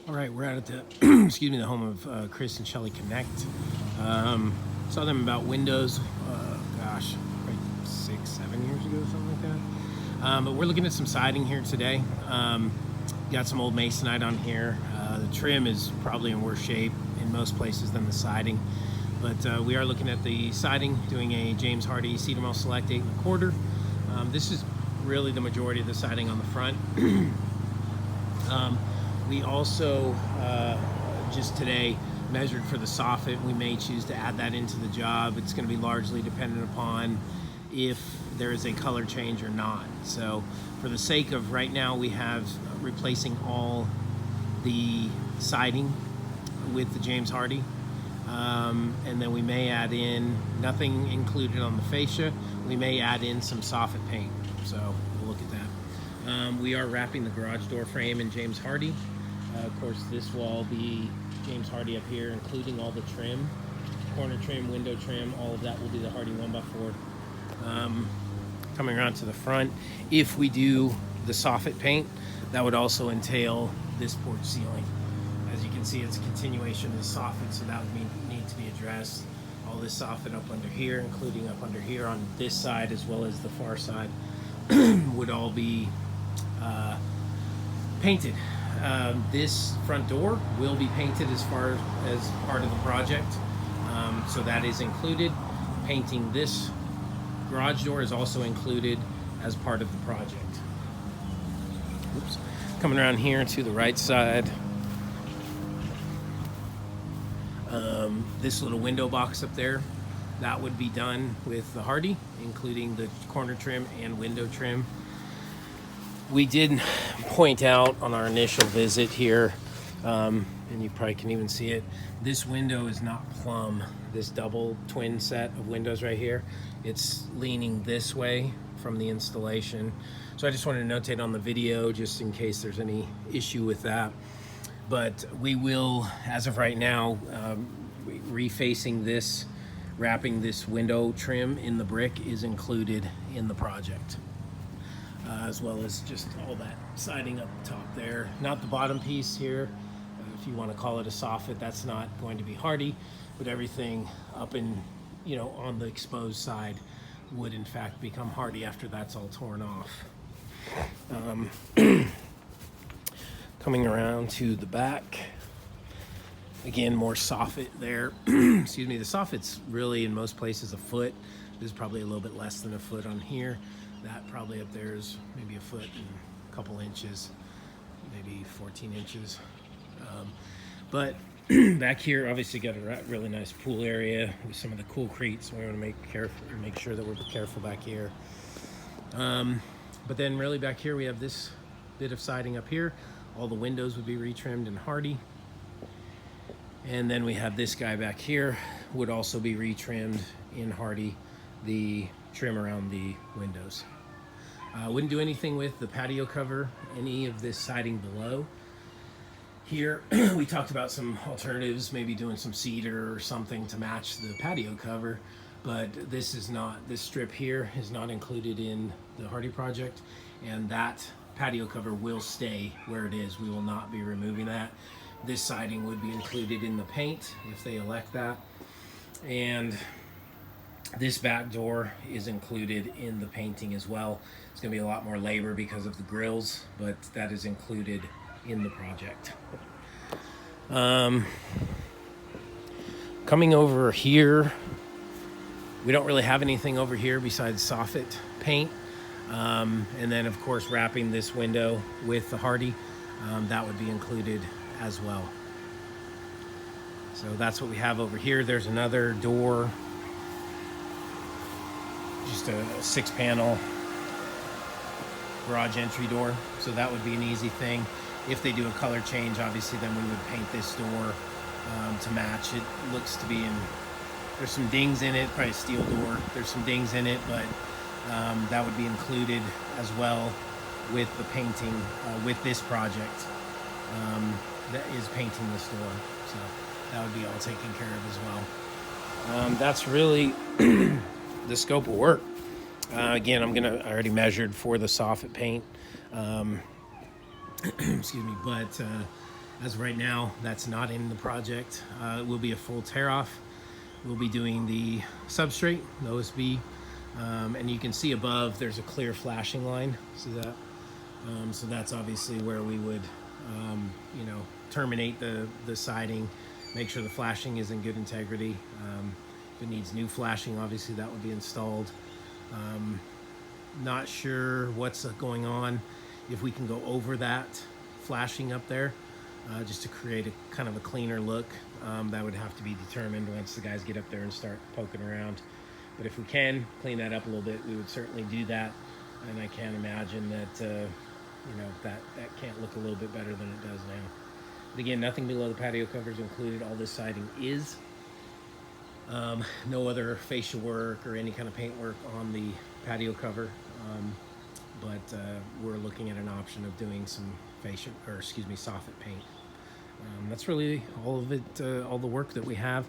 All right, we're out at the, excuse me, the home of Chris and Shelly Knecht. Saw them about windows, gosh, like 6-7 years ago, something like that. But we're looking at some siding here today. Got some old masonite on here. The trim is probably in worse shape in most places than the siding. But we are looking at the siding, doing a James Hardie Cedar Mill Select 8 1/4. This is really the majority of the siding on the front. We also just today measured for the soffit. We may choose to add that into the job. It's going to be largely dependent upon if there is a color change or not. So for the sake of right now, we have replacing all the siding with the James Hardie. And then we may add in, nothing included on the fascia, we may add in some soffit paint. So we'll look at that. We are wrapping the garage door frame in James Hardie. Of course, this will all be James Hardie up here, including all the trim, corner trim, window trim, all of that will be the Hardie 1x4. Coming around to the front, if we do the soffit paint, that would also entail this porch ceiling. As you can see, it's a continuation of the soffit, so that would need to be addressed. All this soffit up under here, including up under here on this side as well as the far side, would all be painted. This front door will be painted as far as part of the project, so that is included. Painting this garage door is also included as part of the project. Oops. Coming around here to the right side, this little window box up there, that would be done with the Hardie, including the corner trim and window trim. We did point out on our initial visit here, and you probably can even see it, this window is not plumb. This double twin set of windows right here, it's leaning this way from the installation. So I just wanted to notate on the video just in case there's any issue with that. But we will, as of right now, refacing this, wrapping this window trim in the brick is included in the project. As well as just all that siding up top there. Not the bottom piece here, if you want to call it a soffit, that's not going to be Hardie, but everything up in, on the exposed side would in fact become Hardie after that's all torn off. Coming around to the back, again, more soffit there. Excuse me, the soffit's really in most places a foot. This is probably a little bit less than a foot on here. That probably up there is maybe a foot and a couple inches, maybe 14 inches. But back here, obviously got a really nice pool area with some of the cool creeks. So we want to make sure that we're careful back here. But then really back here, we have this bit of siding up here. All the windows would be retrimmed in Hardie. And then we have this guy back here, would also be retrimmed in Hardie, the trim around the windows. Wouldn't do anything with the patio cover, any of this siding below. Here, we talked about some alternatives, maybe doing some cedar or something to match the patio cover, but this strip here is not included in the Hardie project, and that patio cover will stay where it is. We will not be removing that. This siding would be included in the paint if they elect that. And this back door is included in the painting as well. It's going to be a lot more labor because of the grills, but that is included in the project. Coming over here, we don't really have anything over here besides soffit paint. And then of course wrapping this window with the Hardie, that would be included as well. So that's what we have over here. There's another door, just a 6-panel garage entry door, so that would be an easy thing. If they do a color change, obviously then we would paint this door to match. It looks to be there's some dings in it, probably a steel door. There's some dings in it, but that would be included as well with the painting, with this project that is painting this door. So that would be all taken care of as well. That's really the scope of work. Again, I already measured for the soffit paint. Excuse me, but As of right now, that's not in the project. It will be a full tear off. We'll be doing the substrate, the OSB, and you can see above there's a clear flashing line. See that? So that's obviously where we would, you know, terminate the siding, make sure the flashing is in good integrity. If it needs new flashing, obviously that would be installed. Not sure what's going on, if we can go over that flashing up there, just to create a kind of a cleaner look. That would have to be determined once the guys get up there and start poking around. But if we can clean that up a little bit, we would certainly do that. And I can't imagine that, you know, that can't look a little bit better than it does now. But again, nothing below the patio covers included. All this siding is. No other fascia work or any kind of paint work on the patio cover. But we're looking at an option of doing some fascia, or excuse me, soffit paint. That's really all of it, all the work that we have.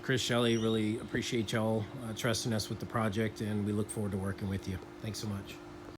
Chris, Shelley, really appreciate y'all trusting us with the project, and we look forward to working with you. Thanks so much.